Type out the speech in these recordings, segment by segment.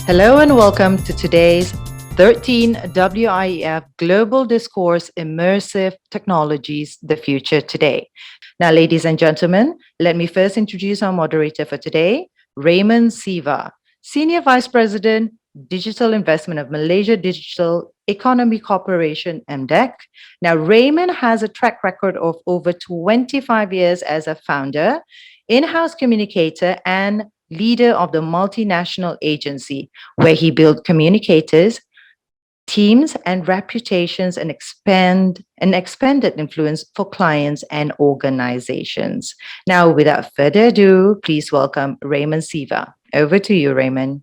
Hello and welcome to today's 13 WIEF Global Discourse Immersive Technologies, the Future Today. Now, ladies and gentlemen, let me first introduce our moderator for today, Raymond Siva, Senior Vice President, Digital Investment of Malaysia Digital Economy Corporation, MDEC. Now, Raymond has a track record of over 25 years as a founder, in-house communicator, and leader of the multinational agency, where he built communicators, teams, and reputations and expanded influence for clients and organizations. Now, without further ado, please welcome Raymond Siva. Over to you, Raymond.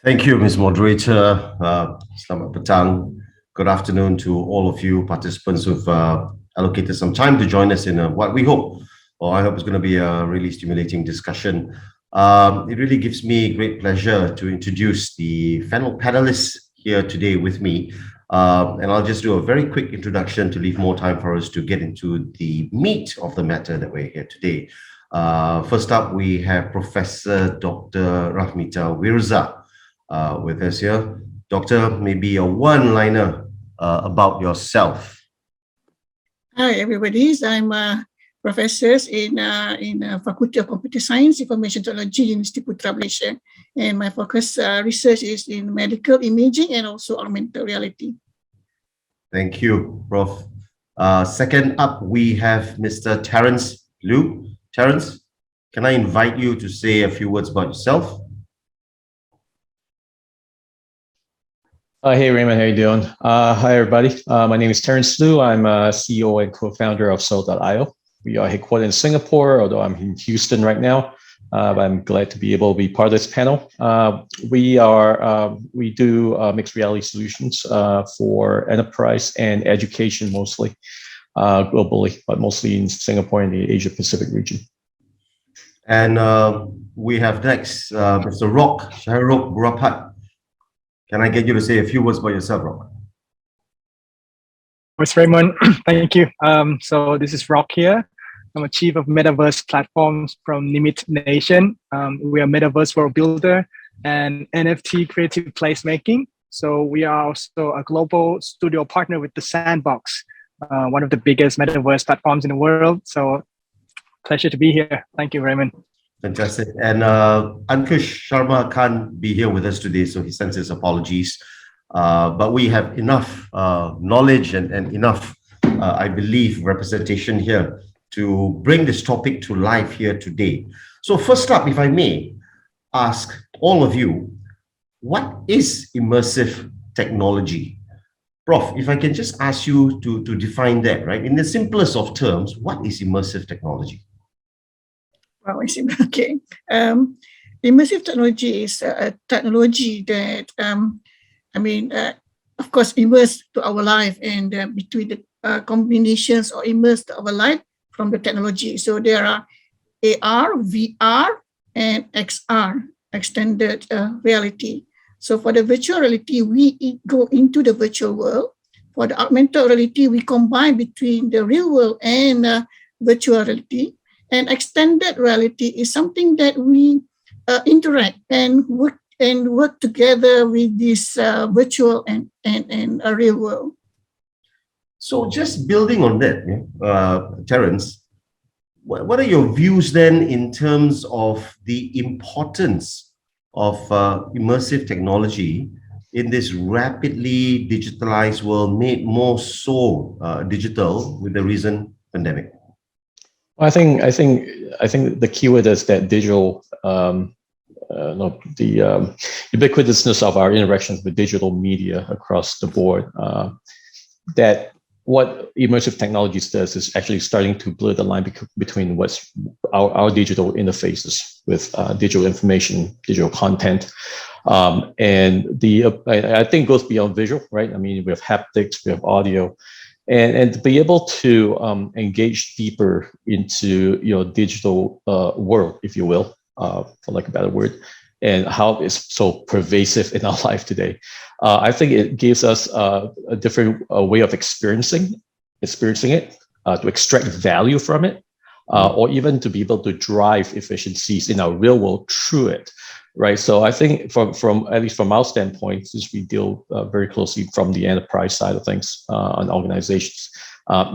Thank you, Ms. Moderator. Selamat petang. Good afternoon to all of you participants who've allocated some time to join us in what we hope, or I hope it's going to be a really stimulating discussion. It really gives me great pleasure to introduce the panelists here today with me. And I'll just do a very quick introduction to leave more time for us to get into the meat of the matter that we're here today. First up, we have Professor Dr. Rahmita Wirza with us here. Doctor, maybe a one-liner about yourself. Hi, everybody. I'm professor in Faculty of Computer Science, Information Technology, University Putra Malaysia. And my focus research is in medical imaging and also augmented reality. Thank you, Prof. Second up, we have Mr. Terence Liu. Terence, can I invite you to say a few words about yourself? Hey Raymond, how you doing? Hi everybody. My name is Terence Liu. I'm CEO and co-founder of Soul.io. We are headquartered in Singapore, although I'm in Houston right now. But I'm glad to be able to be part of this panel. We do mixed reality solutions for enterprise and education mostly, globally, but mostly in Singapore and the Asia Pacific region. And we have next Mr. Rock Shahrukh Burapat. Can I get you to say a few words about yourself, Rock? Thanks, Raymond. Thank you. So this is Rock here. I'm a chief of metaverse platforms from Nimit Nation. We are metaverse world builder and NFT creative placemaking. So we are also a global studio partner with the Sandbox, one of the biggest metaverse platforms in the world. So pleasure to be here. Thank you, Raymond. Fantastic. And Ankush Sharma can't be here with us today, so he sends his apologies. But we have enough knowledge and enough, I believe, representation here to bring this topic to life here today. So first up, if I may ask all of you, what is immersive technology? Prof, if I can just ask you to define that, right? In the simplest of terms, what is immersive technology? Wow, I see. Okay. Immersive technology is a technology that of course, immerse to our life and between the combinations or immerse to our life from the technology. So there are AR, VR, and XR, extended reality. So for the virtual reality, we go into the virtual world. For the augmented reality, we combine between the real world and virtual reality. And extended reality is something that we interact and work together with this virtual and a real world. So just building on that, Terence, what are your views then in terms of the importance of immersive technology in this rapidly digitalized world, made more so digital with the recent pandemic? Well, I think the keyword is that digital. The ubiquitousness of our interactions with digital media across the board. That what immersive technologies does is actually starting to blur the line between what's our digital interfaces with digital information, digital content, and I think goes beyond visual, right? I mean, we have haptics, we have audio. And to be able to engage deeper into your digital world, if you will, for lack of a better word, and how it's so pervasive in our life today. I think it gives us a different way of experiencing it, to extract value from it, or even to be able to drive efficiencies in our real world through it, right? So I think from at least from our standpoint, since we deal very closely from the enterprise side of things on organizations,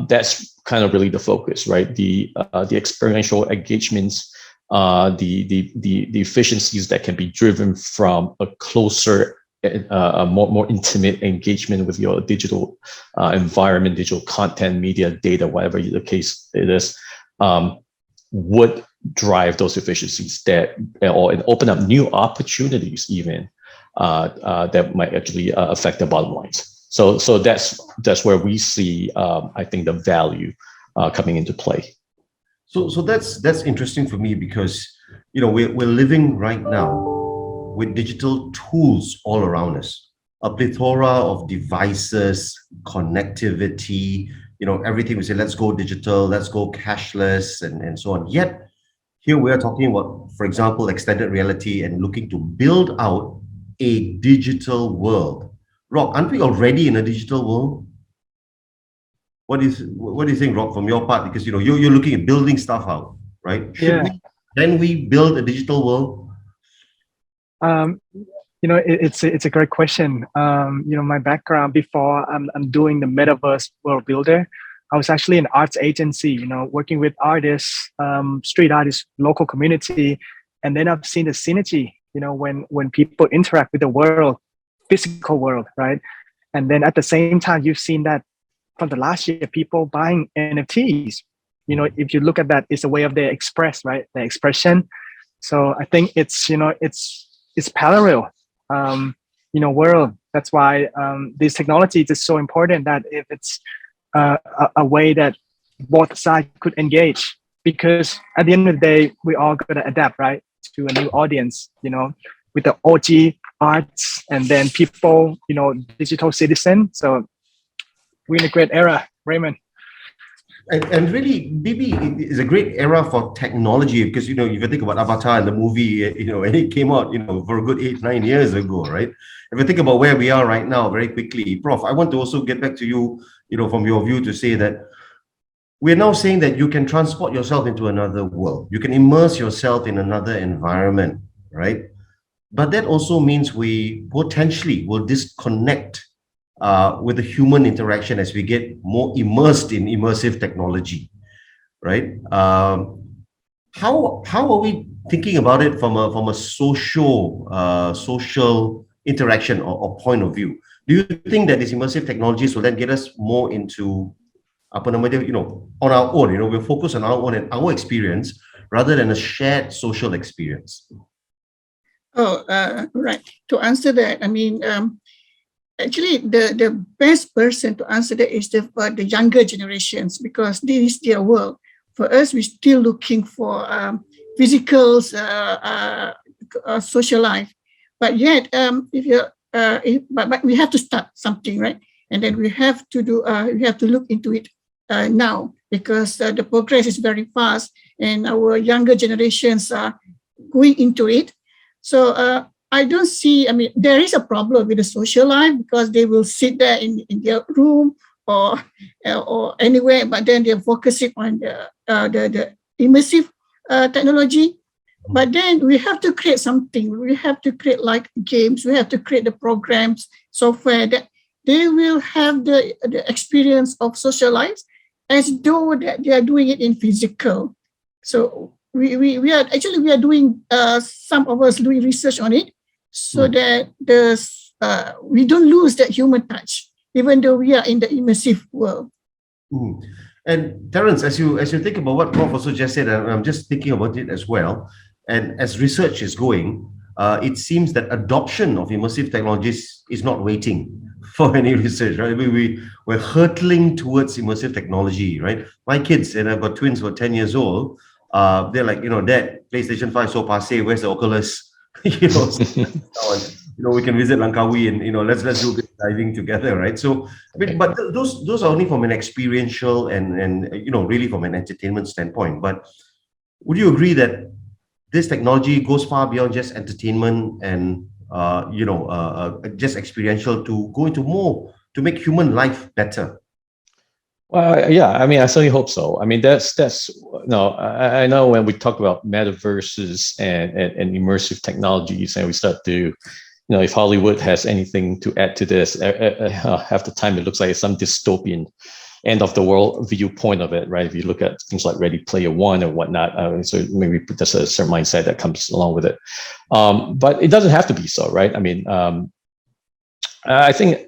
that's kind of really the focus, right? The experiential engagements, the efficiencies that can be driven from a closer, a more intimate engagement with your digital environment, digital content, media, data, whatever the case it is, would drive those efficiencies or open up new opportunities even that might actually affect the bottom lines. So that's where we see, I think, the value coming into play. So that's interesting for me because we're living right now with digital tools all around us, a plethora of devices, connectivity, everything. We say, let's go digital, let's go cashless, and so on. Yet here we are talking about, for example, extended reality and looking to build out a digital world. Rock, aren't we already in a digital world? What do you think, Rock, from your part? Because you're looking at building stuff out, right? Then we build a digital world? It's a great question. My background before I'm doing the metaverse world builder, I was actually an arts agency, working with artists, street artists, local community, and then I've seen the synergy, when people interact with the world, physical world, right? And then at the same time, you've seen that from the last year, people buying NFTs. If you look at that, it's a way of their express, right? Their expression. So I think it's parallel, world. That's why this technology is so important, that if it's a way that both sides could engage, because at the end of the day, we all got to adapt, right, to a new audience, with the OG arts and then people, digital citizen. So we're in a great era, Raymond. And really, maybe it's a great era for technology because, if you think about Avatar and the movie, and it came out, for a good 8-9 years ago, right? If you think about where we are right now, very quickly, Prof, I want to also get back to you, from your view to say that we're now saying that you can transport yourself into another world. You can immerse yourself in another environment, right? But that also means we potentially will disconnect with the human interaction as we get more immersed in immersive technology, right? How are we thinking about it from a social interaction or point of view? Do you think that these immersive technologies will then get us more into on our own? We're focused on our own and our experience rather than a shared social experience. Right. To answer that, actually, the best person to answer that is the younger generations, because this is their world. For us, we're still looking for physical social life, but yet, but we have to start something, right? And then we have to look into it now, because the progress is very fast, and our younger generations are going into it. So I don't see, there is a problem with the social life because they will sit there in their room or anywhere, but then they're focusing on the immersive technology. But then we have to create something. We have to create like games. We have to create the programs, software that they will have the experience of social life as though that they are doing it in physical. So we are doing, some of us doing research on it, so that we don't lose that human touch, even though we are in the immersive world. And Terence, as you think about what Prof also just said, and I'm just thinking about it as well, and as research is going, it seems that adoption of immersive technologies is not waiting for any research, right? We're hurtling towards immersive technology, right? My kids, and I've got twins who are 10 years old, they're like, Dad, PlayStation 5 so passé, where's the Oculus? We can visit Langkawi and let's do a bit of diving together, right? So but those are only from an experiential and really from an entertainment standpoint. But would you agree that this technology goes far beyond just entertainment and just experiential to go into more to make human life better? Yeah, I mean, I certainly hope so. I mean, that's no, I know when we talk about metaverses and immersive technologies, and we start to, if Hollywood has anything to add to this, half the time it looks like some dystopian end of the world viewpoint of it, right? If you look at things like Ready Player One and whatnot, so maybe there's a certain mindset that comes along with it. But it doesn't have to be so, right? I mean, I think,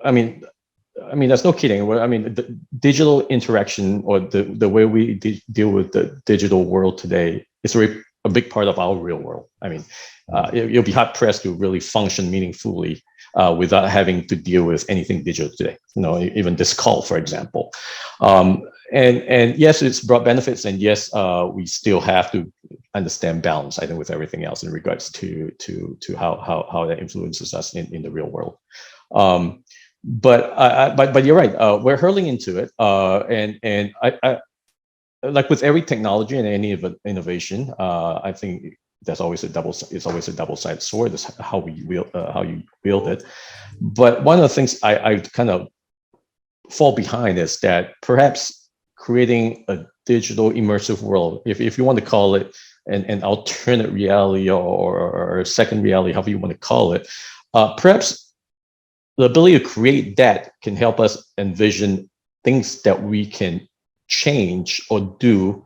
I mean, there's no kidding. I mean, the digital interaction or the way we deal with the digital world today is a big part of our real world. I mean, you'll be hard pressed to really function meaningfully without having to deal with anything digital today. Even this call, for example. And yes, it's brought benefits, and yes, we still have to understand balance, I think, with everything else in regards to how that influences us in the real world. But you're right. We're hurling into it, and I like with every technology and any innovation. I think there's always it's always a double-sided sword. That's how you wield it. But one of the things I kind of fall behind is that perhaps creating a digital immersive world, if you want to call it an alternate reality or a second reality, however you want to call it, perhaps the ability to create that can help us envision things that we can change or do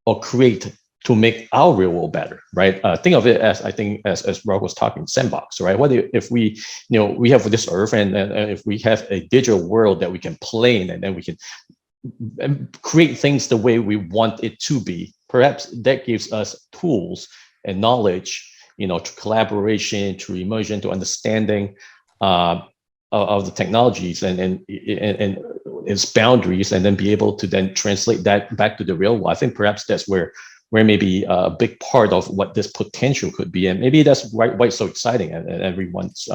or create to make our real world better, right? Think of it as, I think, as Rob was talking, sandbox, right? What if we, we have this earth, and if we have a digital world that we can play in, and then we can create things the way we want it to be, perhaps that gives us tools and knowledge, to collaboration, to immersion, to understanding, of the technologies and its boundaries, and then be able to then translate that back to the real world. I think perhaps that's where maybe a big part of what this potential could be, and maybe that's why it's so exciting, and everyone's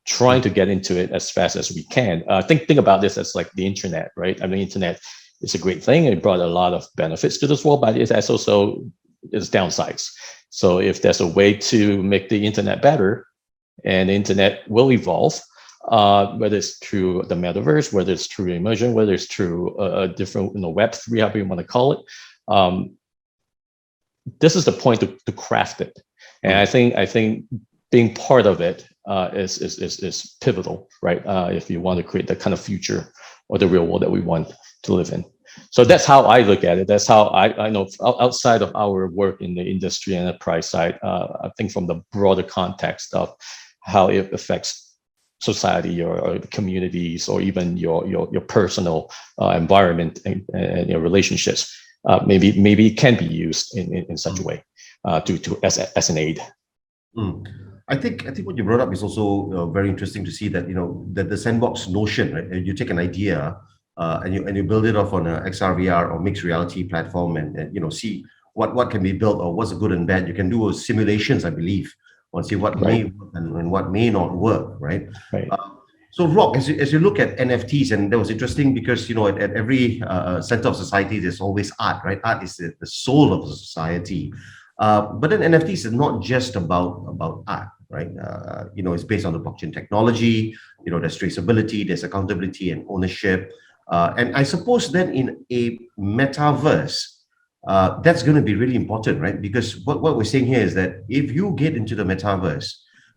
trying to get into it as fast as we can. Think about this as like the internet, right? I mean, the internet is a great thing. It brought a lot of benefits to this world, but it has also its downsides. So if there's a way to make the internet better, and the internet will evolve, whether it's through the metaverse, whether it's through immersion, whether it's through a different, Web3, however you want to call it. This is the point to craft it, and I think being part of it is pivotal, right? If you want to create the kind of future or the real world that we want to live in. So that's how I look at it. That's how I know, outside of our work in the industry and enterprise side, I think from the broader context of how it affects society or communities, or even your personal environment and your relationships, maybe it can be used in such a way as an aid. I think what you brought up is also very interesting to see that that the sandbox notion, right? You take an idea and you build it off on a XR, VR, or mixed reality platform, and see what can be built, or what's good and bad. You can do simulations, I believe, or see what may work and what may not work, right? So Rock, as you look at NFTs, and that was interesting because at every center of society there's always art, right? Art is the soul of the society, but then NFTs is not just about art, right? It's based on the blockchain technology. There's traceability, there's accountability and ownership, and I suppose then in a metaverse, that's going to be really important, right? Because what we're saying here is that if you get into the metaverse,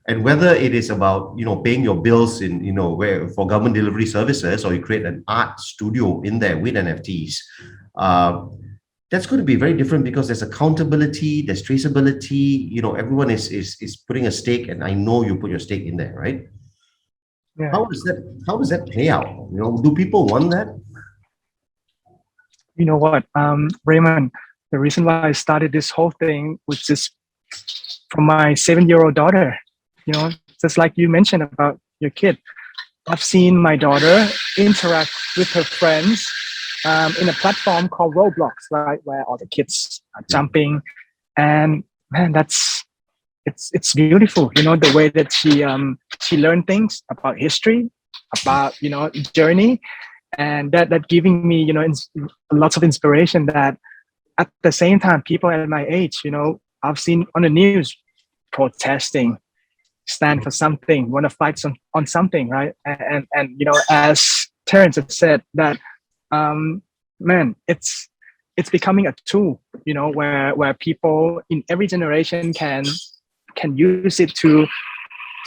and whether it is about paying your bills in where for government delivery services, or you create an art studio in there with NFTs, that's going to be very different, because there's accountability, there's traceability. Everyone is putting a stake, and I know you put your stake in there, right? Yeah. How does that play out? Do people want that? You know what, Raymond, the reason why I started this whole thing was just from my 7-year-old daughter. Just like you mentioned about your kid, I've seen my daughter interact with her friends in a platform called Roblox, right, where all the kids are jumping, and man, it's beautiful. The way that she learned things about history, about journey, and that giving me lots of inspiration. That at the same time, people at my age, I've seen on the news protesting, stand for something, want to fight on something, right? And as Terrence has said, that man, it's becoming a tool, you know, where people in every generation can use it to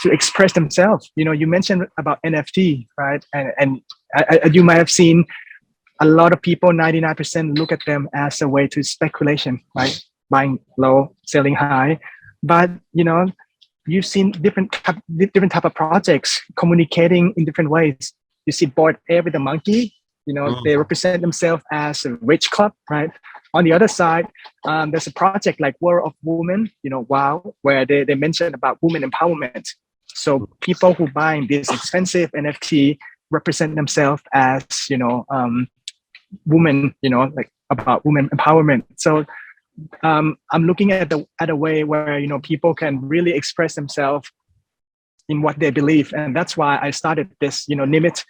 express themselves. You know, you mentioned about NFT, right? And you might have seen a lot of people, 99% look at them as a way to speculation, right? Buying low, selling high. But, you know, you've seen different type of projects communicating in different ways. You see Bored Ape with the monkey, you know, they represent themselves as a rich club, right? On the other side, there's a project like World of Women, you know, WOW, where they mention about women empowerment. So people who buy this expensive NFT represent themselves as, you know, women, you know, like about women empowerment. So I'm looking at a way where, you know, people can really express themselves in what they believe, and that's why I started this, you know, Nimit.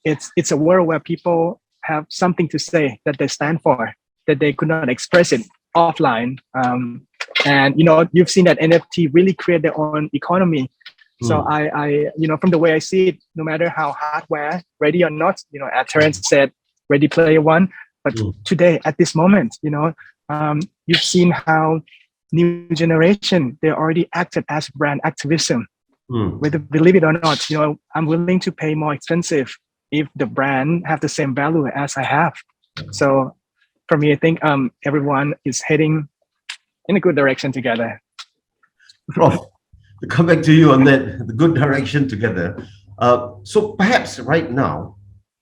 It's a world where people have something to say that they stand for, that they could not express it offline. And you know, you've seen that NFT really create their own economy. So I you know, from the way I see it, no matter how hardware ready or not, you know, as Terrence said, Ready Player One, but today at this moment, you know, you've seen how new generation, they already acted as brand activism. Whether believe it or not, you know, I'm willing to pay more expensive if the brand have the same value as I have. So for me, I think everyone is heading in a good direction together. Prof, to come back to you on that, the good direction together. So perhaps right now,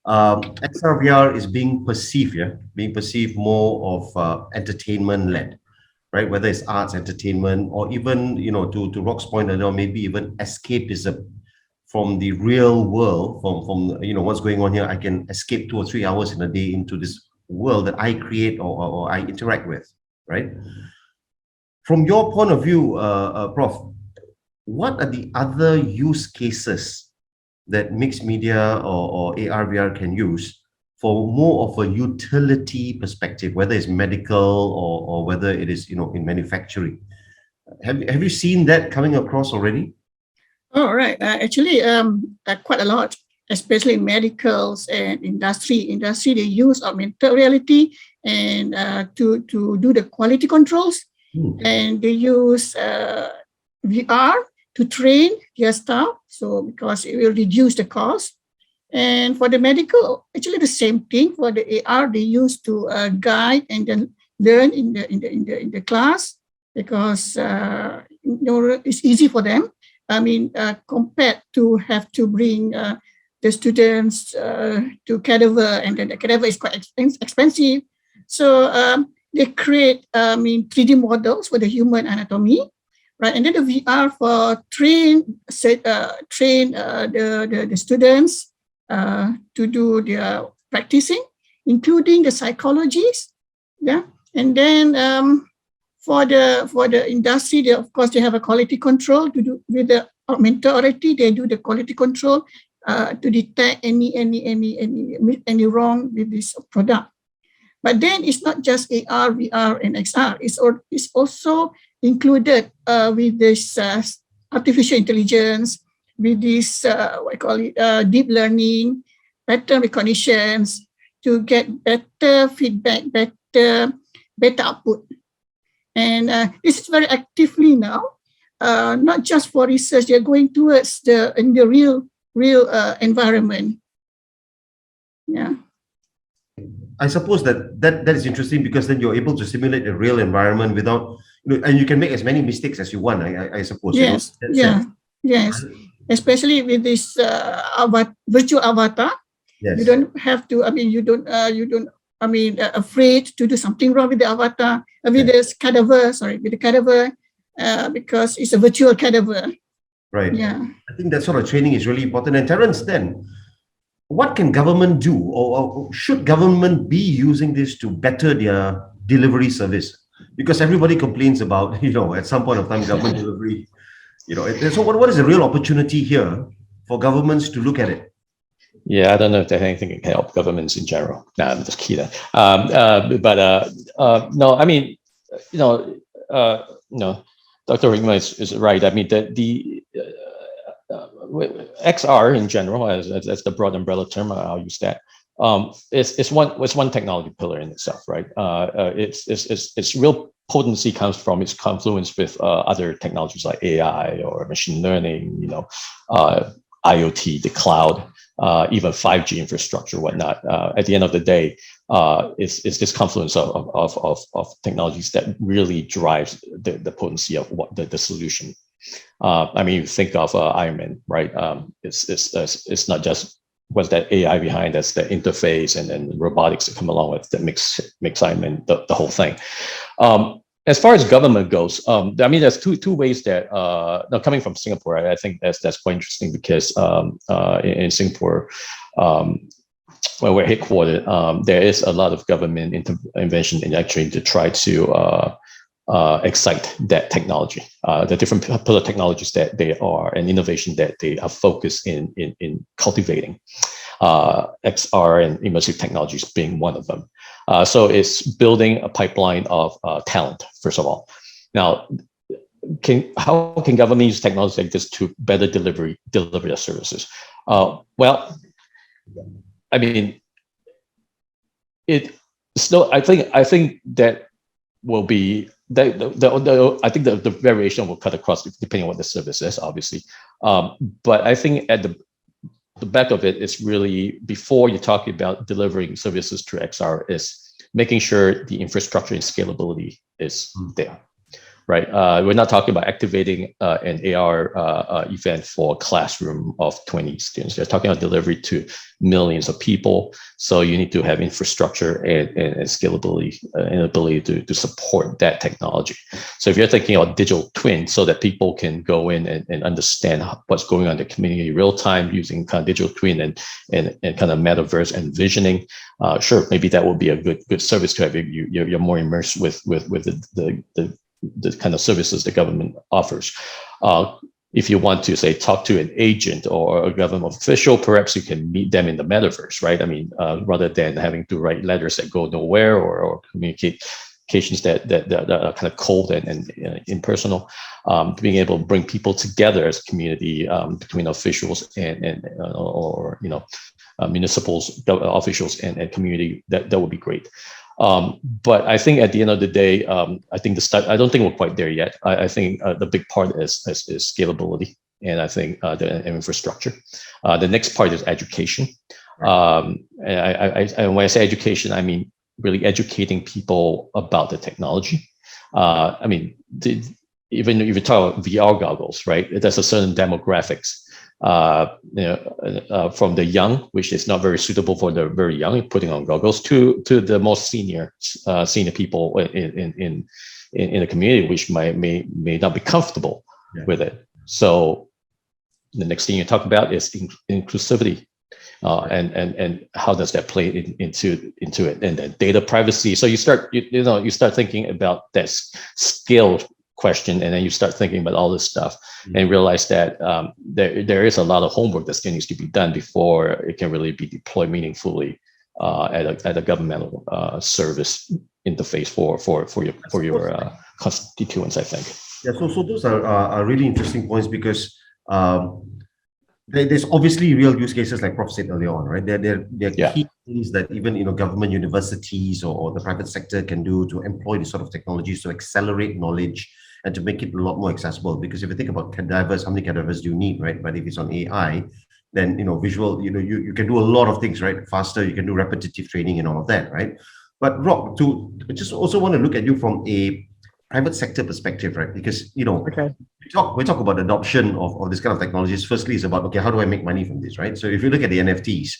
XR/VR is being perceived more of entertainment-led, right? Whether it's arts, entertainment, or even, you know, to Rock's point earlier, maybe even escapism from the real world, from you know, what's going on here. I can escape 2 or 3 hours in a day into this world that I create or I interact with, right? From your point of view, Prof, what are the other use cases that mixed media or AR/VR can use for more of a utility perspective, whether it's medical or whether it is, you know, in manufacturing? Have you seen that coming across already? Oh, right. Actually, quite a lot, especially in medicals and industry. They use augmented reality and to do the quality controls, and they use VR to train their staff. So because it will reduce the cost. And for the medical, actually the same thing. For the AR, they use to guide and then learn in the class, because you know, it's easy for them. I mean, compared to have to bring the students to cadaver, and then the cadaver is quite expensive. So they create, 3D models for the human anatomy, right? And then the VR for train the students to do their practicing, including the psychologists, yeah. And then for the industry, they, of course, they have a quality control to do with the augmented reality. They do the quality control to detect any wrong with this product. But then it's not just AR, VR, and XR. It's also included with this artificial intelligence, with this what I call it deep learning, pattern recognitions, to get better feedback, better output. And this is very actively now, not just for research. They're going towards the real environment. Yeah. I suppose that is interesting, because then you're able to simulate a real environment without, you know, and you can make as many mistakes as you want. I suppose. Yes. You know, Yes. Especially with this virtual avatar. Yes. You don't have to. I mean, you don't. Afraid to do something wrong with the avatar, with the cadaver. Sorry, with the cadaver, because it's a virtual cadaver. Right. Yeah. I think that sort of training is really important. And Terrence, then, what can government do, or should government be using this to better their delivery service? Because everybody complains about, you know, at some point of time, government delivery, you know. So what is the real opportunity here for governments to look at it? Yeah, I don't know if there's anything that can help governments in general. No, I'm just kidding. No, I mean, Dr. Rigma is right. I mean, XR in general, as the broad umbrella term, I'll use that. It's one technology pillar in itself, right? Its real potency comes from its confluence with other technologies like AI or machine learning, IoT, the cloud, even 5G infrastructure, whatnot. At the end of the day, it's this confluence of technologies that really drives the potency of what the solution. I mean, you think of Iron Man, right? It's not just what's that AI behind, that's the interface and then robotics that come along with that makes Iron Man the whole thing. As far as government goes, I mean, there's two ways that now coming from Singapore, I think that's quite interesting because in Singapore, where we're headquartered, there is a lot of government intervention in actually to try to excite that technology, the different pillar technologies that they are, and innovation that they are focused in cultivating. XR and immersive technologies being one of them. So it's building a pipeline of talent, first of all. Now, how can government use technology like this to better deliver their services? Well, I mean, I think that will be I think the variation will cut across depending on what the service is, obviously. But I think at the back of it is really, before you talk about delivering services through XR, is making sure the infrastructure and scalability is there. Right, we're not talking about activating an AR event for a classroom of 20 students. We're talking about delivery to millions of people. So you need to have infrastructure and scalability and ability to support that technology. So if you're thinking about digital twin, so that people can go in and understand what's going on in the community real time using kind of digital twin and kind of metaverse and visioning, sure, maybe that would be a good service to have. You're more immersed with the kind of services the government offers. If you want to, say, talk to an agent or a government official, perhaps you can meet them in the metaverse, right? I mean, rather than having to write letters that go nowhere or communications that are kind of cold and impersonal, being able to bring people together as a community between officials and municipal officials and community, that would be great. But I think at the end of the day, I think I don't think we're quite there yet. I think the big part is scalability, and I think the infrastructure. The next part is education. And when I say education, I mean really educating people about the technology. I mean, even if you talk about VR goggles, right? There's a certain demographics. From the young, which is not very suitable for the very young, putting on goggles, to the most senior people in the community, which may not be comfortable with it. So the next thing you talk about is inclusivity, and how does that play into it, and then data privacy. So you start thinking about that scale question, and then you start thinking about all this stuff, and realize that there is a lot of homework that still needs to be done before it can really be deployed meaningfully at a governmental service interface for your constituents, I think. Yeah, so those are really interesting points, because there's obviously real use cases, like Prof said earlier on, right? They're key things that even government universities or the private sector can do to employ these sort of technologies to accelerate knowledge and to make it a lot more accessible. Because if you think about cadavers, how many cadavers do you need, right? But if it's on AI, then visual, you can do a lot of things, right? Faster, you can do repetitive training and all of that, right? But Rob, I just also want to look at you from a private sector perspective, right? Because we talk about adoption of this kind of technologies. Firstly, it's about, okay, how do I make money from this, right? So if you look at the NFTs,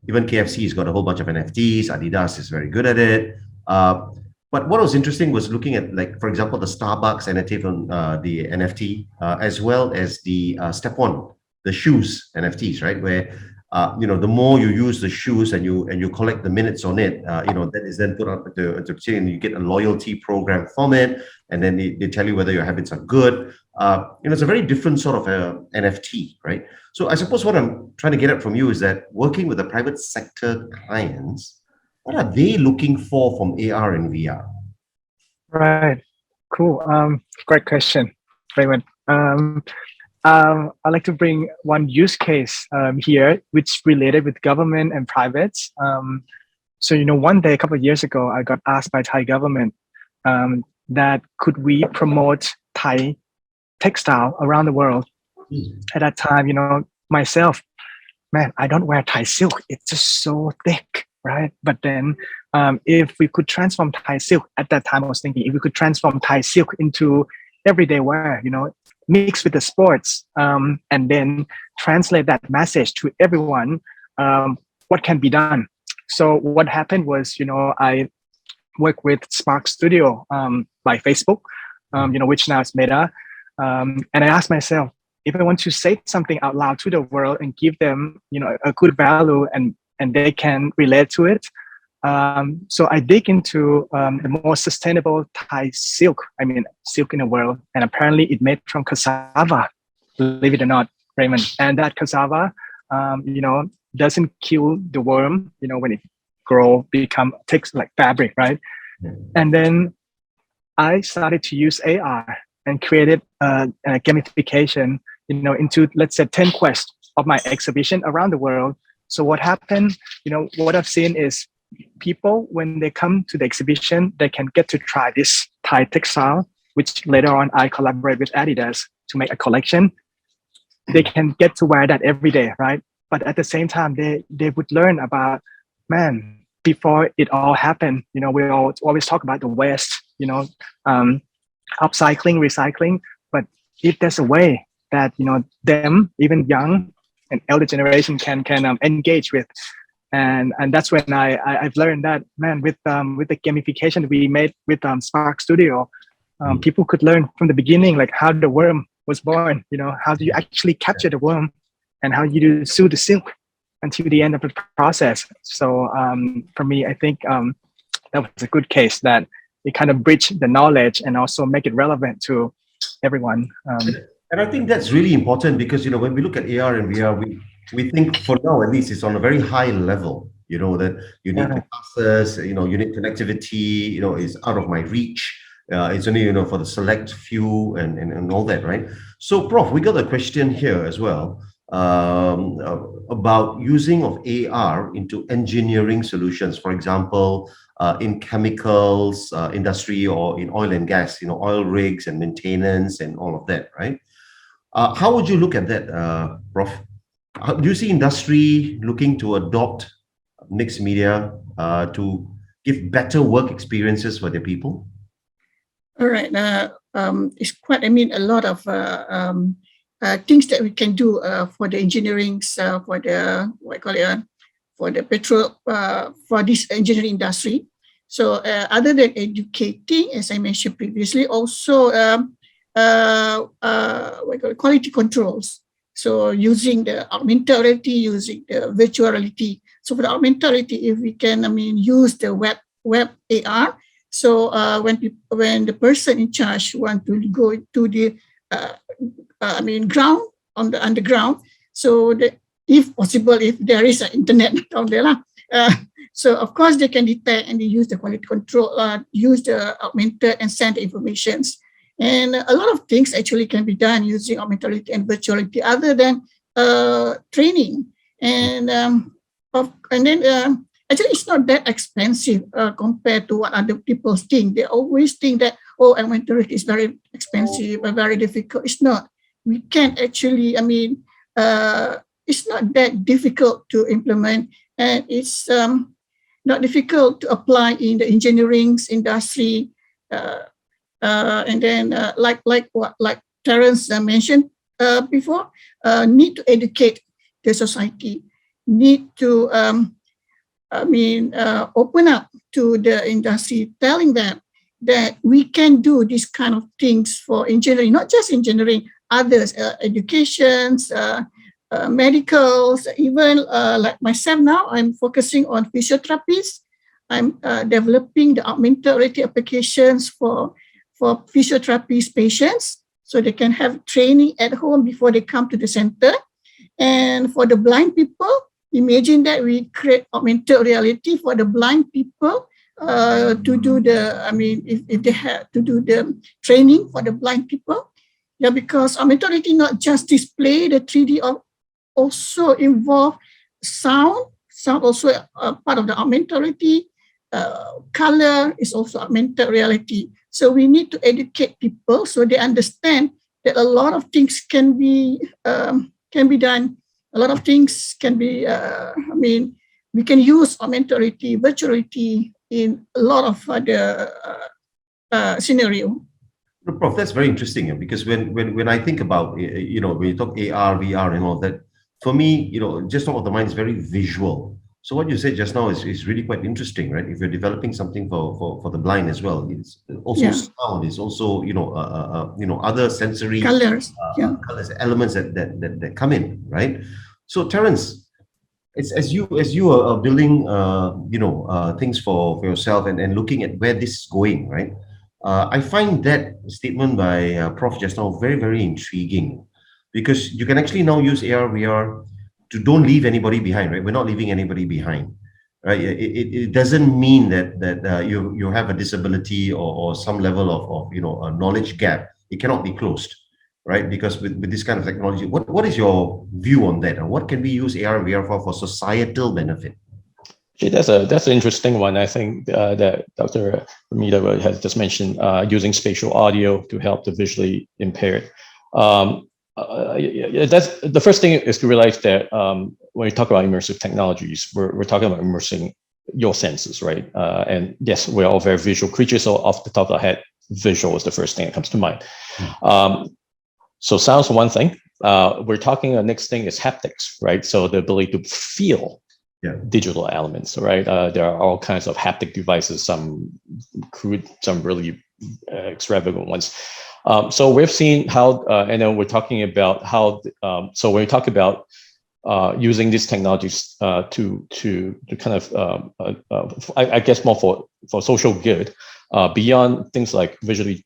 even KFC has got a whole bunch of NFTs. Adidas is very good at it. But what was interesting was looking at, like, for example, the Starbucks NFT on the NFT, as well as the Step One, the shoes NFTs, right? Where the more you use the shoes and you collect the minutes on it, that is then put up to and you get a loyalty program from it, and then they tell you whether your habits are good. It's a very different sort of NFT, right? So I suppose what I'm trying to get at from you is that working with the private sector clients, what are they looking for from AR and VR? Right. Cool. Great question, Raymond. I'd like to bring one use case here, which related with government and privates. So, one day, a couple of years ago, I got asked by Thai government that could we promote Thai textile around the world. At that time, myself, man, I don't wear Thai silk. It's just so thick, right? But then if we could transform Thai silk, at that time I was thinking, if we could transform Thai silk into everyday wear, mix with the sports, and then translate that message to everyone, what can be done? So what happened was, I worked with Spark Studio by Facebook, which now is Meta. And I asked myself, if I want to say something out loud to the world and give them, a good value and they can relate to it. So I dig into the most sustainable Thai silk, silk in the world. And apparently it made from cassava, believe it or not, Raymond. And that cassava, doesn't kill the worm, when it takes like fabric, right? And then I started to use AR and created a gamification, into, let's say, 10 quests of my exhibition around the world. So what happened, what I've seen is people, when they come to the exhibition, they can get to try this Thai textile, which later on I collaborate with Adidas to make a collection. They can get to wear that every day, right? But at the same time, they would learn about, man, before it all happened, we always talk about the waste, upcycling, recycling. But if there's a way that, them, even young and elder generation can engage with, and that's when I've learned that, man, with the gamification we made with Spark Studio, people could learn from the beginning, like how the worm was born, how do you actually capture the worm and how you do sew the silk until the end of the process. So for me, I think that was a good case that it kind of bridge the knowledge and also make it relevant to everyone. And I think that's really important because, when we look at AR and VR, we think for now, at least, it's on a very high level, that you need classes, you need connectivity, is out of my reach. It's only, for the select few and all that, right? So, Prof, we got a question here as well about using of AR into engineering solutions, for example, in chemicals industry or in oil and gas, oil rigs and maintenance and all of that, right? How would you look at that, Prof? Do you see industry looking to adopt mixed media to give better work experiences for their people? All right. It's quite, a lot of things that we can do for the engineering, for the for the petrol, for this engineering industry. So other than educating, as I mentioned previously, also quality controls. So using the augmented reality, using the virtual reality. So for the augmented reality, if we can, use the web AR. So when the person in charge want to go to the ground on the underground, so that if possible, if there is an internet down there, so of course they can detect and they use the quality control, use the augmented and send the informations. And a lot of things actually can be done using augmented reality and virtual reality, other than training. And then actually, it's not that expensive compared to what other people think. They always think that, augmented reality is very expensive and very difficult. It's not. We can actually, it's not that difficult to implement, and it's not difficult to apply in the engineering industry. And then, like Terence mentioned before, need to educate the society, need to open up to the industry, telling them that we can do these kind of things for engineering, not just engineering, others, educations, medicals, even like myself now, I'm focusing on physiotherapies. I'm developing the augmented reality applications for physiotherapy patients, so they can have training at home before they come to the center. And for the blind people, imagine that we create augmented reality for the blind people to do the, if they have to do the training for the blind people. Yeah, because augmented reality not just display the 3D, also involve sound. Sound also part of the augmented reality. Color is also augmented reality. So we need to educate people so they understand that a lot of things can be done. A lot of things can be. We can use augmented reality, virtual reality in a lot of other scenario. Prof, that's very interesting because when I think about, when you talk AR, VR and all that, for me, just top of the mind is very visual. So what you said just now is really quite interesting, right? If you're developing something for the blind as well, it's also sound, it's also, other sensory colors, colors, elements that come in, right? So Terence, it's as you are building, things for yourself and looking at where this is going, right? I find that statement by Prof just now very, very intriguing because you can actually now use AR, VR to don't leave anybody behind, right? We're not leaving anybody behind, right? It doesn't mean that you have a disability or some level of a knowledge gap. It cannot be closed, right? Because with this kind of technology, what is your view on that? And what can we use AR, VR for societal benefit? That's an interesting one. I think that Dr. Ramita has just mentioned using spatial audio to help the visually impaired. That's the first thing is to realize that when we talk about immersive technologies, we're talking about immersing your senses, right? And yes, we're all very visual creatures. So off the top of our head, visual is the first thing that comes to mind. So sounds one thing. We're talking the next thing is haptics, right? So the ability to feel digital elements, right? There are all kinds of haptic devices, some crude, some really extravagant ones. So we've seen how, and then we're talking about how. So when we talk about using these technologies to kind of, I guess more for social good, beyond things like visually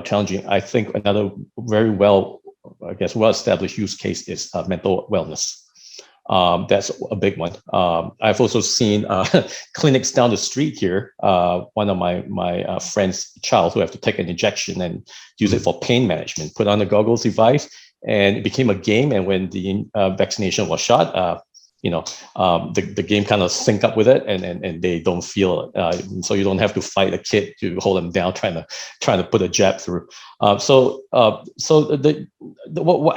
challenging, I think another very well-established use case is mental wellness. That's a big one. I've also seen clinics down the street here. One of my friend's child who have to take an injection and use it for pain management, put on the goggles device, and it became a game. And when the vaccination was shot, the game kind of sync up with it, and they don't feel it. So you don't have to fight a kid to hold them down, trying to put a jab through. I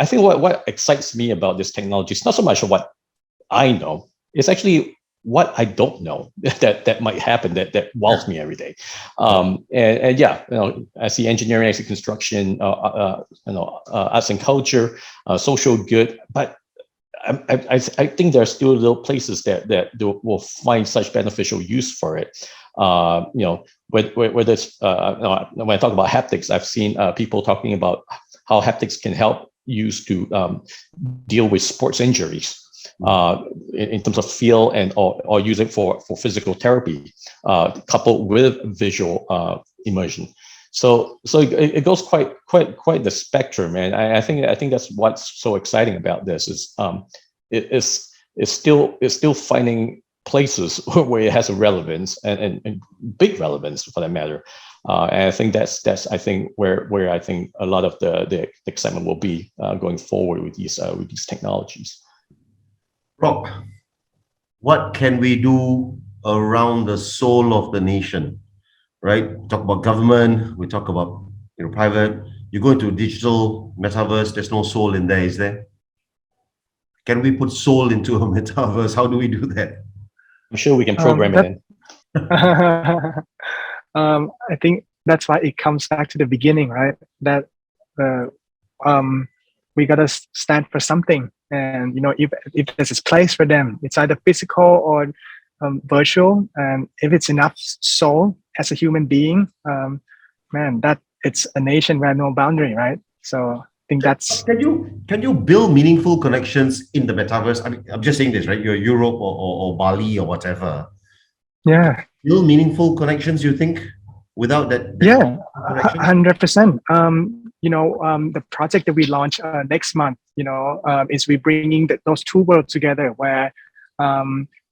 think what excites me about this technology is not so much what I know, it's actually what I don't know that might happen that wows me every day. I see engineering, I see construction, arts and culture, social good, but I think there are still little places that will find such beneficial use for it. Whether it's when I talk about haptics, I've seen people talking about how haptics can help use to deal with sports injuries in terms of feel and or use it for physical therapy, coupled with visual immersion. So it goes quite the spectrum, and I think that's what's so exciting about this is it's still finding places where it has a relevance and big relevance for that matter, and I think that's I think where I think a lot of the excitement will be going forward with these technologies. Rob, what can we do around the soul of the nation? Right? Talk about government, we talk about private. You go into digital metaverse, there's no soul in there, is there? Can we put soul into a metaverse? How do we do that? I'm sure we can program it in. I think that's why it comes back to the beginning, right? That we gotta stand for something, and if there's a place for them, it's either physical or virtual, and if it's enough soul as a human being, that it's a nation where no boundary, right? So I think that's. Can you build meaningful connections in the metaverse? I mean, I'm just saying this, right? You're Europe or Bali or whatever. Yeah. Build meaningful connections, you think, without that? Yeah, 100%. The project that we launch next month, is we bringing those two worlds together, where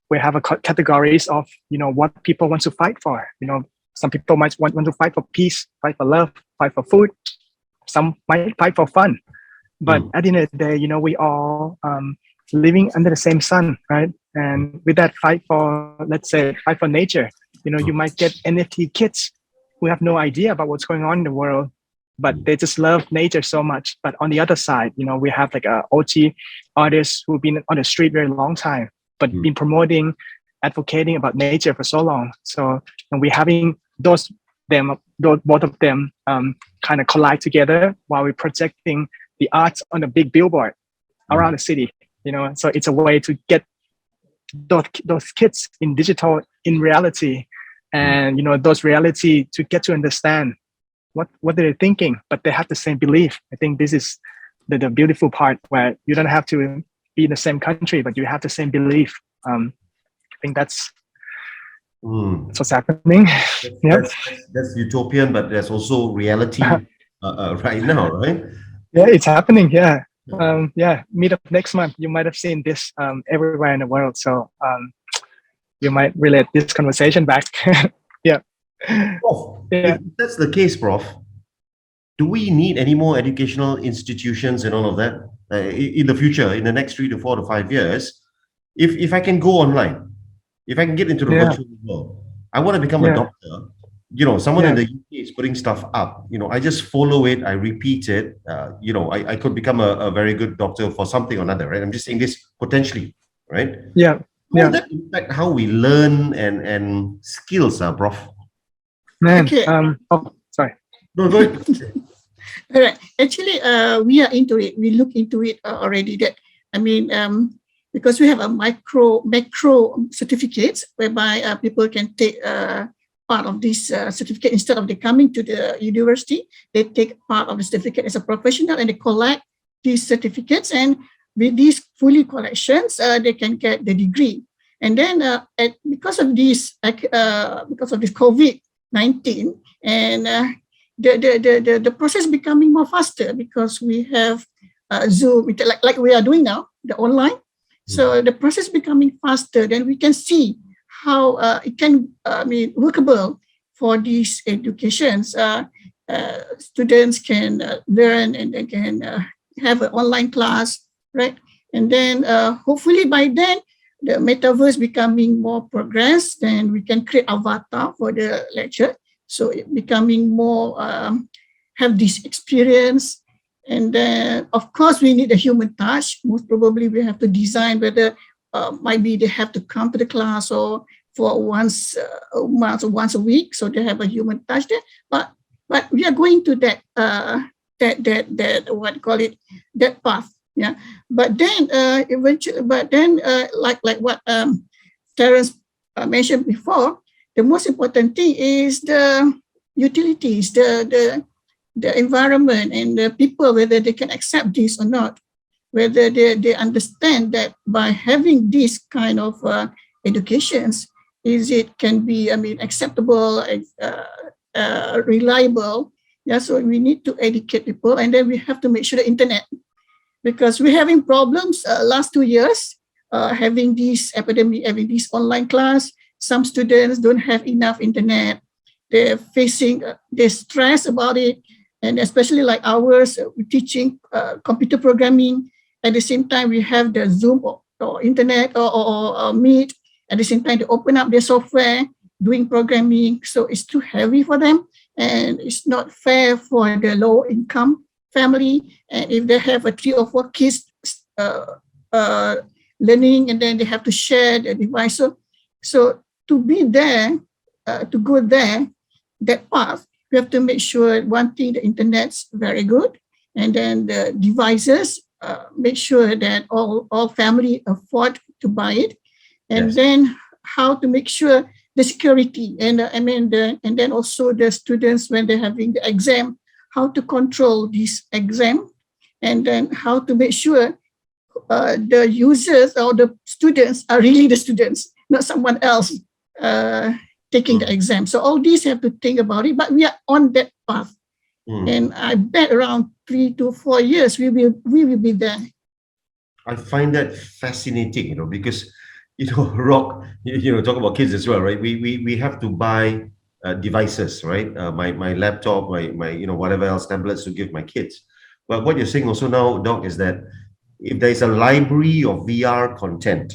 we have categories of what people want to fight for. Some people might want to fight for peace, fight for love, fight for food, some might fight for fun, but at the end of the day, we all living under the same sun, right? And with that fight for, let's say, fight for nature, you might get NFT kids who have no idea about what's going on in the world, but they just love nature so much. But on the other side, we have like OT artists who've been on the street very long time, but been promoting, advocating about nature for so long. So, and we're having both of them kind of collide together while we're projecting the arts on a big billboard around the city. So it's a way to get those kids in digital, in reality, and those reality to get to understand what they're thinking, but they have the same belief. I think this is the beautiful part, where you don't have to be in the same country, but you have the same belief. I think that's what's happening. That's utopian, but there's also reality right now, right? Yeah, it's happening. Yeah. Meet up next month. You might have seen this everywhere in the world. So you might relate this conversation back. Yeah. Prof, if that's the case, Prof, do we need any more educational institutions and all of that in the future, in the next 3 to 4 to 5 years? If I can go online, if I can get into the virtual world, I want to become a doctor. Someone in the UK is putting stuff up. I just follow it, I repeat it. I could become a very good doctor for something or another, right? I'm just saying this potentially, right? Yeah. How does that impact how we learn and skills, Prof? Man. Okay. Sorry. No, go ahead. All right. Actually, we are into it. We look into it already. Because we have a macro certificates whereby people can take part of this certificate. Instead of they coming to the university, they take part of the certificate as a professional, and they collect these certificates. And with these fully collections, they can get the degree. And then because of this COVID-19, and the process becoming more faster, because we have Zoom, like we are doing now, the online. So the process becoming faster, then we can see how it can workable for these educations. Students can learn, and they can have an online class, right? And then hopefully by then, the metaverse becoming more progressed, then we can create avatar for the lecture. So it becoming more, have this experience. And then, of course, we need a human touch. Most probably we have to design whether maybe they have to come to the class or for once a month or once a week, so they have a human touch there. But we are going to that that path. Yeah. But then eventually, like what Terence mentioned before, the most important thing is the utilities, the environment, and the people, whether they can accept this or not, whether they understand that by having this kind of educations, it can be acceptable, reliable. Yeah, so we need to educate people, and then we have to make sure the internet, because we're having problems last 2 years, having this epidemic, having this online class. Some students don't have enough internet. They're facing, they're stressed about it. And especially like ours, we're teaching computer programming. At the same time, we have the Zoom or internet or Meet. At the same time, they open up their software, doing programming. So it's too heavy for them. And it's not fair for the low income family. And if they have 3 or 4 kids learning, and then they have to share the device. So to be there, to go there, that path, we have to make sure, one thing, the internet's very good, and then the devices, make sure that all family afford to buy it, and then how to make sure the security, and and then also the students, when they're having the exam, how to control this exam, and then how to make sure the users or the students are really the students, not someone else taking the exam. So all these have to think about it, but we are on that path. And I bet around 3 to 4 years, we will be there. I find that fascinating, because, Rock, talk about kids as well, right? We have to buy devices, right? My laptop, my whatever else tablets to give my kids. But what you're saying also now, Doc, is that if there is a library of VR content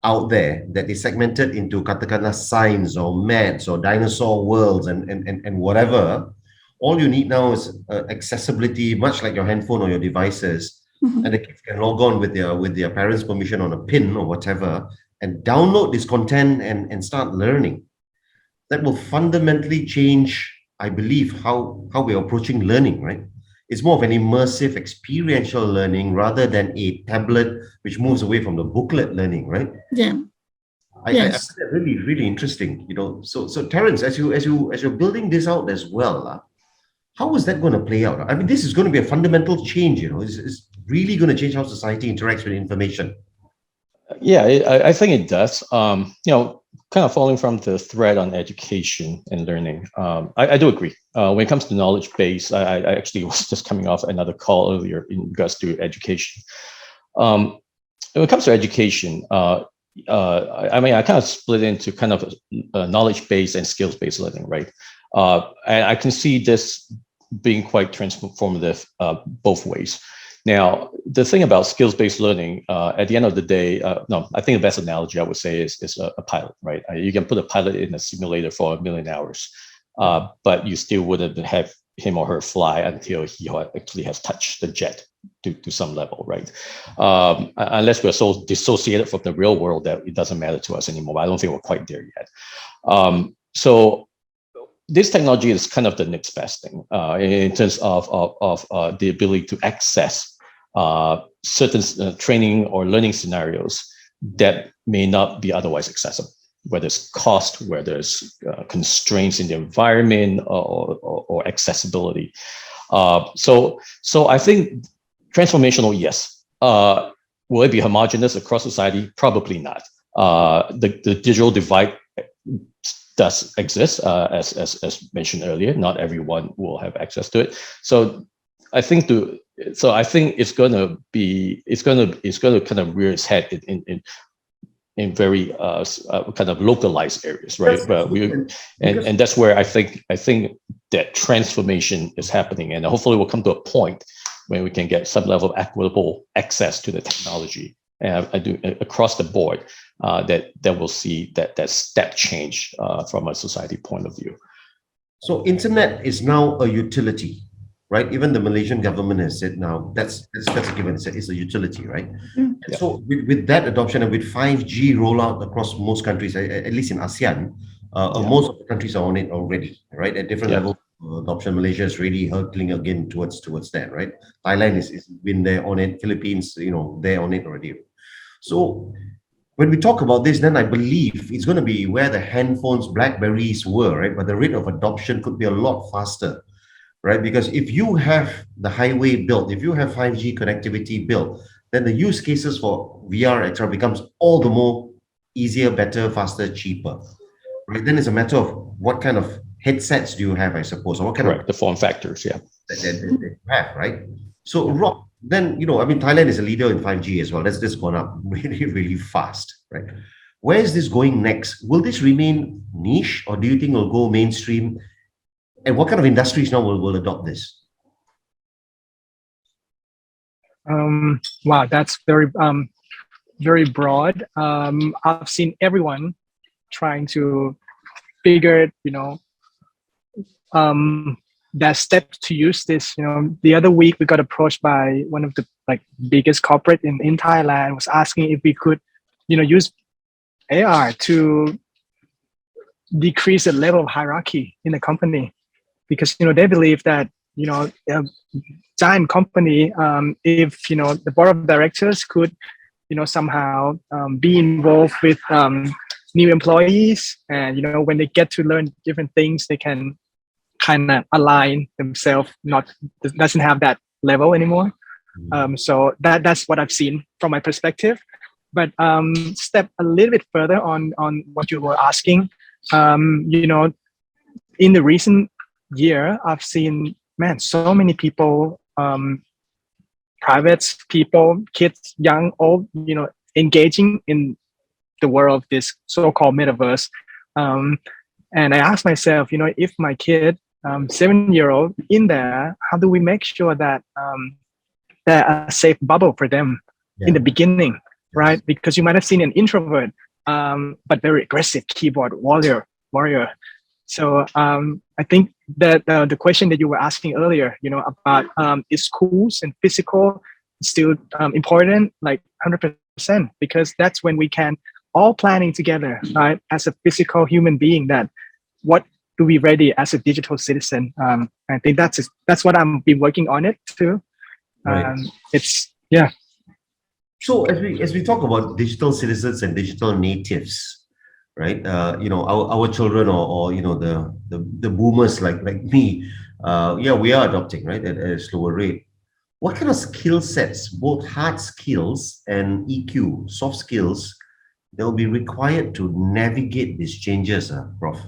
out there that is segmented into katakanlah science or maths or dinosaur worlds and whatever, all you need now is accessibility, much like your handphone or your devices, and the kids can log on with their parents' permission on a pin or whatever, and download this content and start learning. That will fundamentally change, I believe, how we're approaching learning, right? It's more of an immersive experiential learning rather than a tablet which moves away from the booklet learning, right? Yeah. I find that really, really interesting, So Terence, as you're building this out as well, how is that going to play out? I mean, this is going to be a fundamental change, It's really going to change how society interacts with information. Yeah, I think it does. Kind of following from the thread on education and learning, I do agree. When it comes to knowledge base, I actually was just coming off another call earlier in regards to education. When it comes to education, I kind of split into kind of knowledge-based and skills-based learning, right? And I can see this being quite transformative both ways. Now, the thing about skills-based learning, at the end of the day, I think the best analogy I would say is a pilot, right? You can put a pilot in a simulator for 1 million hours, but you still wouldn't have him or her fly until he actually has touched the jet to some level, right? Unless we're so dissociated from the real world that it doesn't matter to us anymore. But I don't think we're quite there yet. So this technology is kind of the next best thing in terms of the ability to access certain training or learning scenarios that may not be otherwise accessible, whether it's cost, whether it's constraints in the environment or accessibility. So I think transformational, yes. Will it be homogeneous across society? Probably not. The digital divide does exist, as mentioned earlier. Not everyone will have access to it. So I think it's going to kind of rear its head in very kind of localized areas, right? But and that's where I think that transformation is happening, and hopefully we'll come to a point when we can get some level of equitable access to the technology, and I do across the board. That we'll see that step change from a society point of view. So internet is now a utility, right? Even the Malaysian government has said now that's a given. It's a utility, right? Yeah. So with that adoption and with 5G rollout across most countries, at least in ASEAN, most of the countries are on it already, right? At different levels of adoption. Malaysia is really hurtling again towards that, right? Thailand is been there on it. Philippines, they're on it already. So when we talk about this, then I believe it's going to be where the handphones, Blackberries were, right? But the rate of adoption could be a lot faster, right? Because if you have the highway built, if you have 5G connectivity built, then the use cases for VR, etc., becomes all the more easier, better, faster, cheaper, right? Then it's a matter of what kind of headsets do you have, I suppose, or what kind of the form factors, that you have, right? So, Rob, then, Thailand is a leader in 5G as well. That's just gone up really, really fast, right? Where is this going next? Will this remain niche, or do you think it'll go mainstream? And what kind of industries now will adopt this? Wow, that's very very broad. I've seen everyone trying to figure, that step to use this. The other week we got approached by one of the biggest corporate in Thailand, was asking if we could, use AR to decrease the level of hierarchy in the company, because they believe that a giant company, if the board of directors could somehow be involved with new employees, and when they get to learn different things, they can kind of align themselves, doesn't have that level anymore. So that's what I've seen from my perspective. But step a little bit further on what you were asking, in the recent year, I've seen, so many people, private people, kids, young, old, engaging in the world of this so-called metaverse. And I asked myself, if my kid, 7-year-old in there, how do we make sure that they're a safe bubble for them in the beginning, right? Because you might have seen an introvert, but very aggressive keyboard warrior. So I think that the question that you were asking earlier, about is schools and physical still important, like 100%, because that's when we can all planning together, right? As a physical human being, that what do we ready as a digital citizen? I think that's what I'm been working on it too. Right. So as we talk about digital citizens and digital natives, right? Our children or the boomers like me, we are adopting, right, at a slower rate. What kind of skill sets, both hard skills and EQ, soft skills, that will be required to navigate these changes, Prof?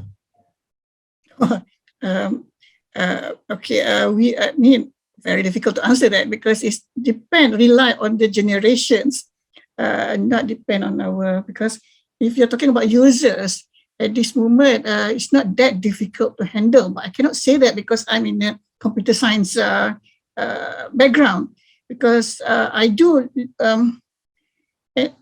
I mean, very difficult to answer that because it rely on the generations, not depend on because if you're talking about users at this moment, it's not that difficult to handle. But I cannot say that because I'm in a computer science background, because I do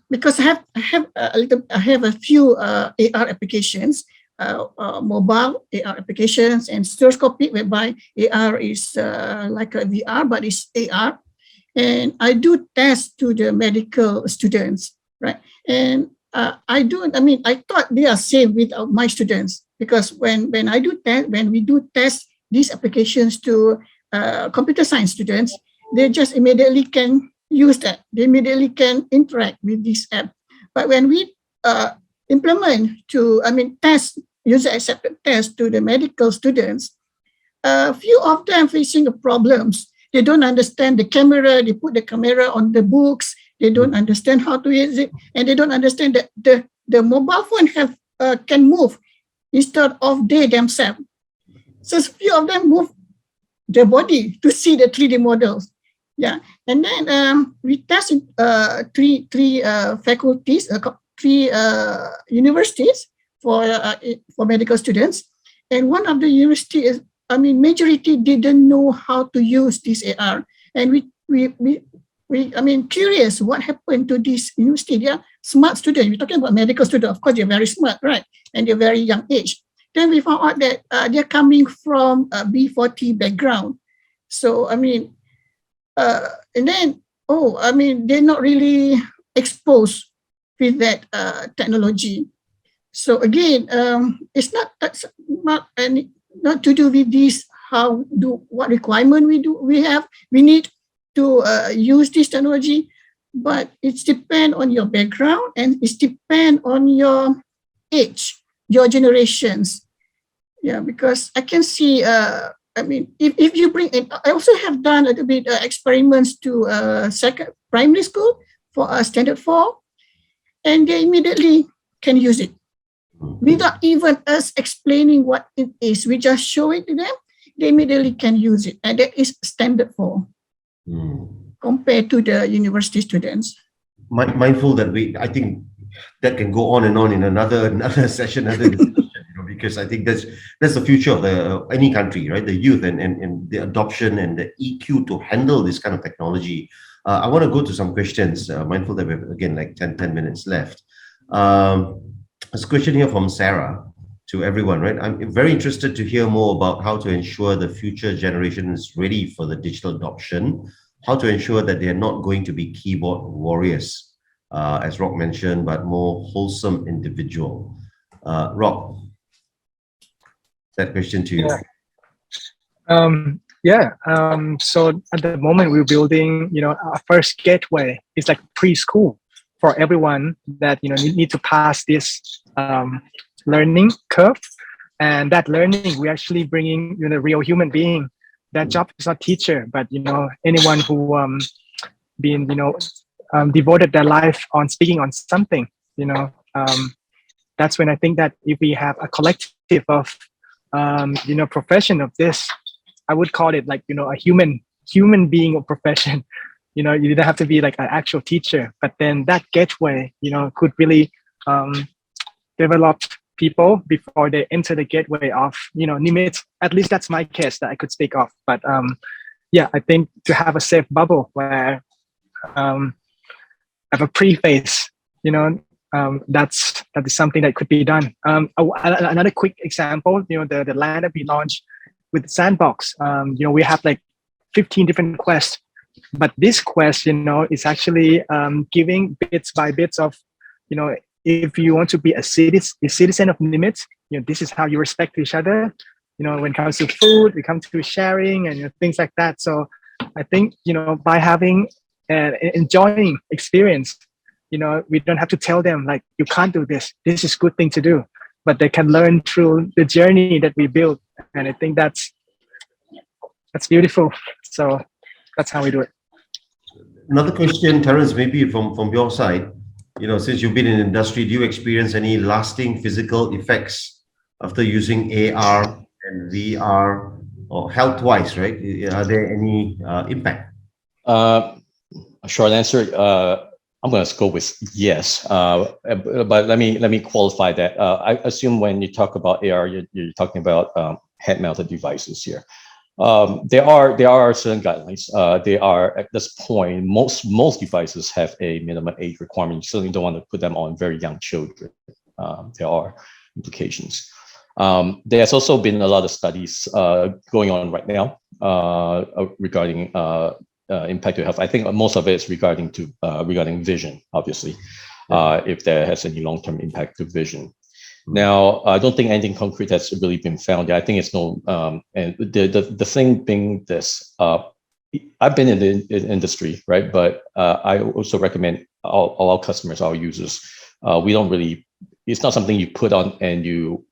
because I have a few AR applications, mobile AR applications, and stereoscopic, whereby AR is like a VR, but it's AR. And I do test to the medical students, right? And I thought they are safe with my students, because when we do test these applications to computer science students, they just immediately can use that. They immediately can interact with this app. But when we test user accepted test to the medical students, a few of them facing the problems. They don't understand the camera. They put the camera on the books. They don't understand how to use it, and they don't understand that the mobile phone can move instead of they themselves. So a few of them move their body to see the 3D models. Yeah, and then we tested three faculties, three universities for medical students, and one of the university is, majority didn't know how to use this AR, and we curious what happened to this university. They are smart students. We're talking about medical students. Of course, they're very smart, right? And they're very young age. Then we found out that they're coming from a B40 background. So they're not really exposed with that technology. So again, it's not to do with this. What requirement we need to use this technology, but it's depend on your background, and it's depend on your age, your generations. Yeah, because I can see. If you bring it, I also have done a little bit experiments to primary school for standard 4, and they immediately can use it without even us explaining what it is. We just show it to them; they immediately can use it, and that is standard 4 compared to the university students. Mindful that I think that can go on and on in another session, another discussion. Because I think that's the future of any country, right? The youth and the adoption and the EQ to handle this kind of technology. I want to go to some questions, mindful that we have, again, like 10 minutes left. There's a question here from Sarah to everyone, right? I'm very interested to hear more about how to ensure the future generation is ready for the digital adoption, how to ensure that they're not going to be keyboard warriors, as Rock mentioned, but more wholesome individual. Rock, that question to you. So at the moment we're building, our first gateway is like preschool for everyone that need to pass this learning curve, and that learning we're actually bringing real human being. That job is not teacher, but anyone who been devoted their life on speaking on something. That's when I think that if we have a collective of profession of this, I would call it like, a human being of profession. You don't have to be like an actual teacher, but then that gateway, could really develop people before they enter the gateway of, Nimitz. At least that's my case that I could speak of. But yeah, I think to have a safe bubble where have a preface, that is something that could be done. Another quick example, the line that we launched with Sandbox, we have like 15 different quests, but this quest, is actually giving bits by bits of, if you want to be a citizen of Nimitz, this is how you respect each other. When it comes to food, we come to sharing and things like that. So I think, by having an enjoying experience, we don't have to tell them like, you can't do this. This is a good thing to do, but they can learn through the journey that we built. And I think that's beautiful. So that's how we do it. Another question, Terence, maybe from your side, since you've been in the industry, do you experience any lasting physical effects after using AR and VR, or health-wise, right? Are there any impact? A short answer, I'm going to go with yes, but let me qualify that. I assume when you talk about AR, you're talking about head-mounted devices here. There are certain guidelines. They are at this point, most devices have a minimum age requirement. You certainly don't want to put them on very young children. There are implications. There's also been a lot of studies going on right now regarding impact to health. I think most of it is regarding vision, obviously, if there has any long-term impact to vision. Now, I don't think anything concrete has really been found. I think it's no, and the thing being this, I've been in the industry, right? But I also recommend all our customers, our users, we don't really, it's not something you put on and you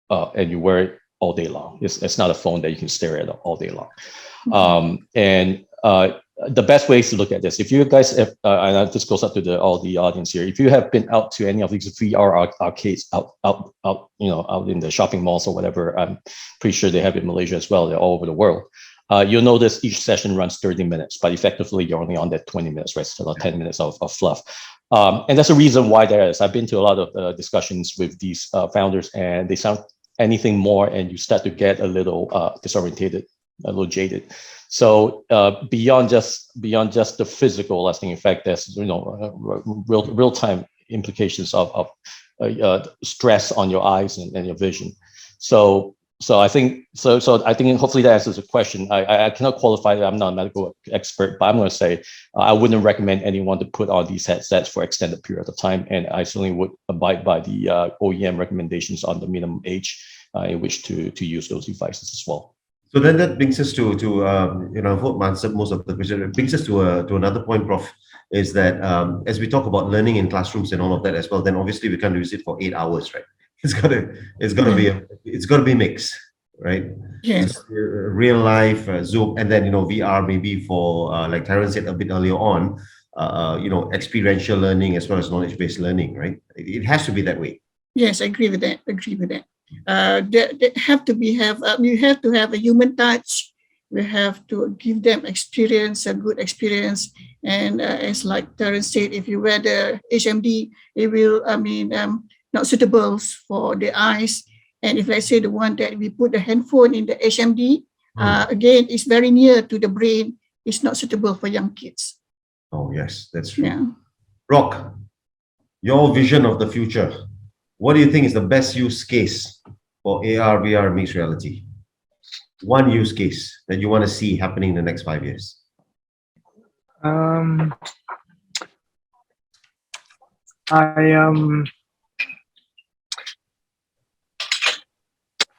wear it all day long. It's not a phone that you can stare at all day long. The best way is to look at this. If you guys have, and this goes up to all the audience here, if you have been out to any of these VR arcades out in the shopping malls or whatever, I'm pretty sure they have it in Malaysia as well. They're all over the world. You'll notice each session runs 30 minutes, but effectively you're only on that 20 minutes, right? So about 10 minutes of fluff. And that's the reason why there is. I've been to a lot of discussions with these founders, and they sound anything more, and you start to get a little disorientated, a little jaded. So beyond just the physical lasting effect, there's real time implications of stress on your eyes and your vision. So I think hopefully that answers the question. I cannot qualify that. I'm not a medical expert, but I'm going to say I wouldn't recommend anyone to put on these headsets for extended period of time, and I certainly would abide by the OEM recommendations on the minimum age in which to use those devices as well. So then that brings us to I hope I answered most of the question. It brings us to another point, Prof, is that as we talk about learning in classrooms and all of that as well, then obviously we can't use it for 8 hours, right? It's gotta be mixed, right? Yes. So, real life, Zoom, and then VR maybe for like Terence said a bit earlier on, experiential learning as well as knowledge-based learning, right? It has to be that way. Yes, I agree with that. They have to you have to have a human touch. We have to give them a good experience. And as like Terence said, if you wear the HMD, it will, not suitable for the eyes. And if let's say the one that we put the handphone in the HMD, again, it's very near to the brain. It's not suitable for young kids. Oh yes, that's true. Yeah. Rock, your vision of the future. What do you think is the best use case for AR, VR, mixed reality? One use case that you want to see happening in the next 5 years.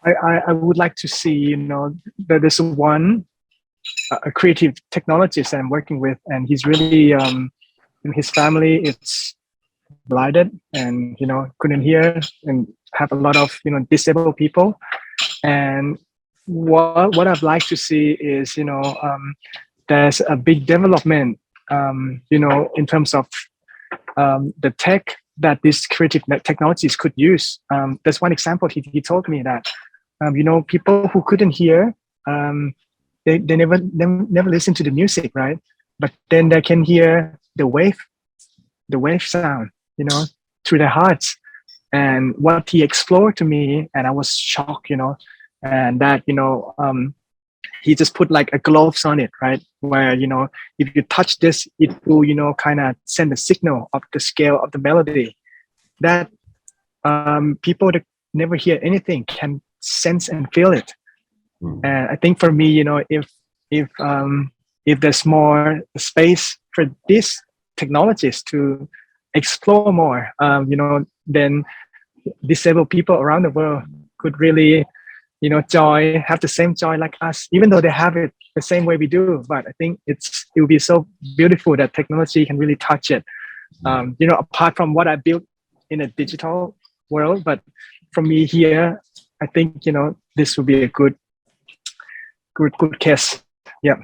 I would like to see, that there's a creative technologist I'm working with, and he's really, in his family, it's blinded and, couldn't hear, and have a lot of, disabled people. And what I'd like to see is, there's a big development, in terms of the tech that these creative technologies could use. There's one example he told me that, people who couldn't hear, they never listen to the music, right? But then they can hear the wave sound, through their hearts. And what he explored to me, and I was shocked, and that, he just put like a gloves on it, right? Where, if you touch this, it will, kind of send a signal of the scale of the melody that people that never hear anything can sense and feel it. And I think for me, if there's more space for these technologies to explore more, then disabled people around the world could really, have the same joy like us, even though they have it the same way we do. But I think it will be so beautiful that technology can really touch it. Apart from what I built in a digital world, but for me here, I think, this will be a good case. Yeah.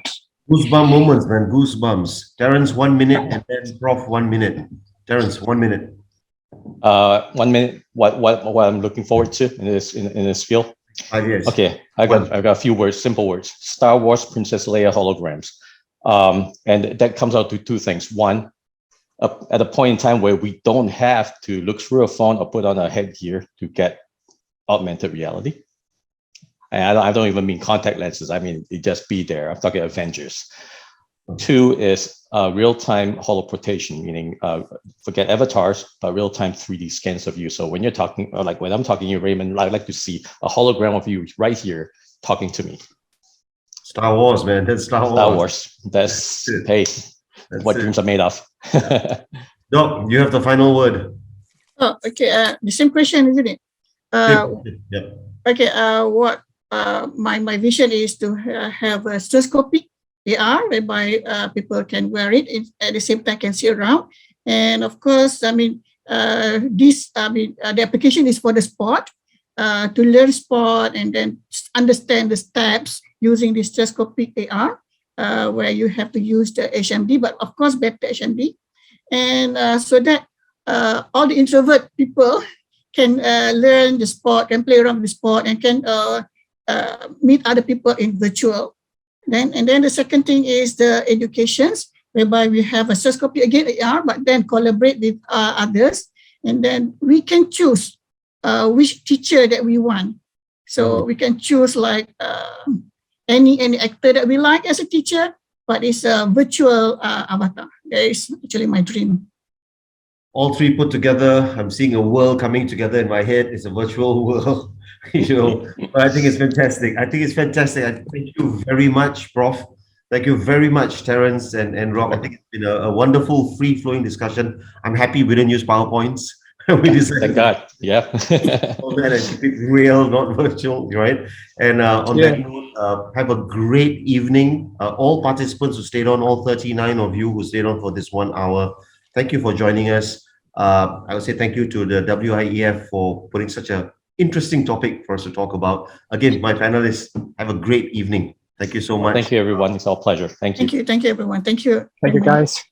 Goosebump moments, man. Goosebumps. Terence, 1 minute, and then Prof, 1 minute. Terence, 1 minute. 1 minute. What I'm looking forward to in this field. Yes. Okay, I got a few words, simple words. Star Wars Princess Leia holograms, and that comes out to two things. One, at a point in time where we don't have to look through a phone or put on a headgear to get augmented reality. And I don't even mean contact lenses. I mean, it just be there. I'm talking Avengers. Two is real-time holoportation, meaning forget avatars, but real-time 3D scans of you. So when you're talking, like when I'm talking to you, Raymond, I'd like to see a hologram of you right here talking to me. Star Wars, man. That's Star Wars. Star Wars. That's hey, what dreams are made of. Doc, you have the final word. Oh, okay. The same question, isn't it? Yeah. Okay. What my vision is to have a stereoscopic AR, whereby people can wear it at the same time can see around. And of course, the application is for the sport, to learn sport and then understand the steps using this stereoscopic AR, where you have to use the HMD, but of course better HMD, and so that all the introvert people can learn the sport, can play around with the sport, and can meet other people in virtual. And then the second thing is the educations, whereby we have a stereoscopy again AR, but then collaborate with others, and then we can choose which teacher that we want. So we can choose like any actor that we like as a teacher, but it's a virtual avatar. That is actually my dream. All three put together, I'm seeing a world coming together in my head. It's a virtual world. But I think it's fantastic. I thank you very much, Prof. Thank you very much, Terence and Rob. I think it's been a wonderful, free-flowing discussion. I'm happy we didn't use PowerPoints. We decided Thank God. Yeah. all that and keep it real, not virtual, right? And on that note, have a great evening. All participants who stayed on, all 39 of you who stayed on for this 1 hour, thank you for joining us. I would say thank you to the WIEF for putting such an interesting topic for us to talk about. Again, my panelists, have a great evening. Thank you so much. Thank you, everyone. It's all pleasure. Thank you. Thank you, everyone. Thank you. Thank you, guys.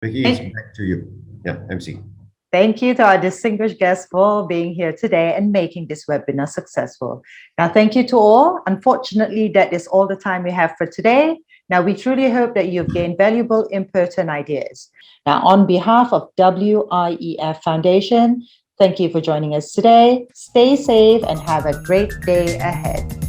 Vicky, it's back to you. Yeah, MC. Thank you to our distinguished guests for being here today and making this webinar successful. Now, thank you to all. Unfortunately, that is all the time we have for today. Now, we truly hope that you've gained valuable input and ideas. Now, on behalf of WIEF Foundation, thank you for joining us today. Stay safe and have a great day ahead.